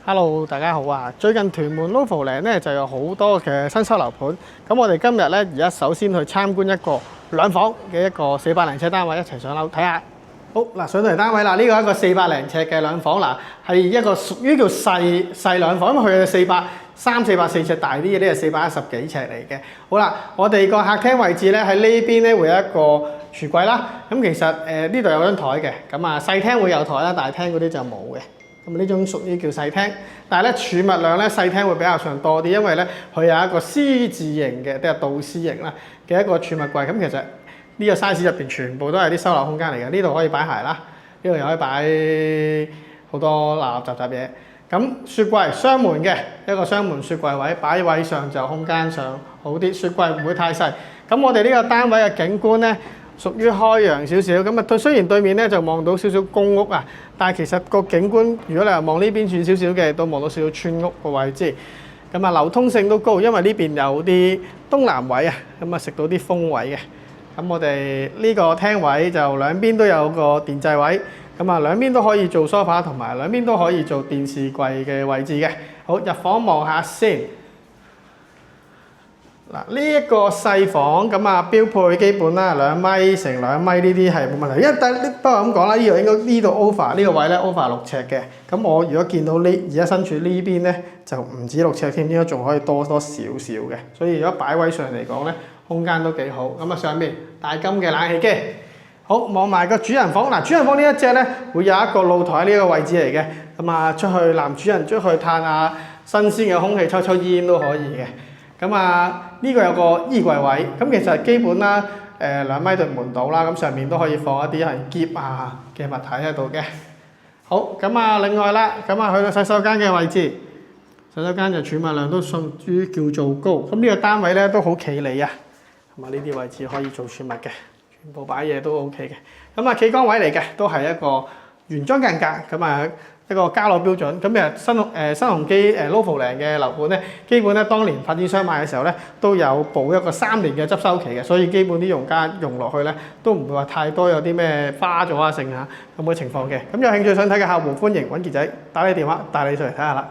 Hello，大家好啊！最近屯門 Novoland 咧就有好多嘅新收樓盤，咁我哋今日咧而家首先去參觀一個兩房嘅一個400零尺單位，一齊上樓睇下。好嗱，上到嚟單位啦，呢個係一個400零尺嘅兩房嗱，係一個屬於叫細兩房，因為佢係404尺大啲嘅，呢係410幾尺嚟嘅。好啦，我哋個客廳位置咧喺呢邊咧會有一個櫥櫃啦。咁其實呢度有張台嘅，咁啊細廳會有台啦，大廳嗰啲就冇嘅。咁呢種屬於叫細廳，但係咧儲物量咧細廳會比較上多啲，因為咧佢有一個 C 字形嘅，即係倒 C 型啦嘅一個儲物櫃。咁其實呢個 size 入邊全部都係啲收納空間嚟嘅。呢度可以擺鞋啦，呢度又可以擺好多垃垃雜雜嘢。咁雪櫃雙門嘅一個雙門雪櫃位，擺位上就空間上好啲，雪櫃唔會太細。咁我哋呢個單位嘅景觀咧，屬於開揚少少，咁啊雖然對面咧就望到少少公屋啊，但係其實個景觀，如果你話望呢邊遠少少嘅，都望到少少村屋個位置。咁啊流通性都高，因為呢邊有啲東南位啊，咁啊食到啲風位嘅。咁我哋呢個廳位就兩邊都有個電掣位，咁啊兩邊都可以做 sofa 同埋兩邊都可以做電視櫃嘅位置嘅。好，入房望下先。嗱，呢一個細房咁啊，標配基本啦，2米乘2米呢啲係冇問題。不過咁講啦，呢度應該呢度 over 呢個位咧 over 6尺嘅。咁我如果見到而家身處呢邊咧，就唔止6尺添，應該仲可以多少少嘅。所以如果擺位上嚟講咧，空間都幾好。咁啊，上面大金嘅冷氣機。好，望埋個主人房。嗱，主人房呢一隻咧會有一個露台呢個位置嚟嘅。咁啊，出去男主人出去嘆下新鮮嘅空氣，抽抽煙都可以嘅。咁啊，呢個有個衣櫃位，咁其實基本啦，2米對門到啦，咁上面都可以放一啲係篋啊嘅物體喺度嘅。好，咁啊另外啦，咁啊去到洗手間嘅位置，洗手間就儲物量都屬於叫做高，咁呢個單位咧都好企理啊，同埋呢啲位置可以做儲物嘅，全部擺嘢都 OK 嘅。咁啊企缸位嚟嘅，都係一個原裝間隔，咁啊一個家樂標準。咁新鴻基Novoland嘅樓盤咧，基本咧當年發展商買嘅時候咧，都有補一個3年嘅執收期嘅，所以基本啲用家用落去咧，都唔會話太多有啲咩花咗啊剩下咁嘅情況嘅。咁有興趣想睇嘅客戶，歡迎揾傑仔打你電話帶你上嚟睇下啦。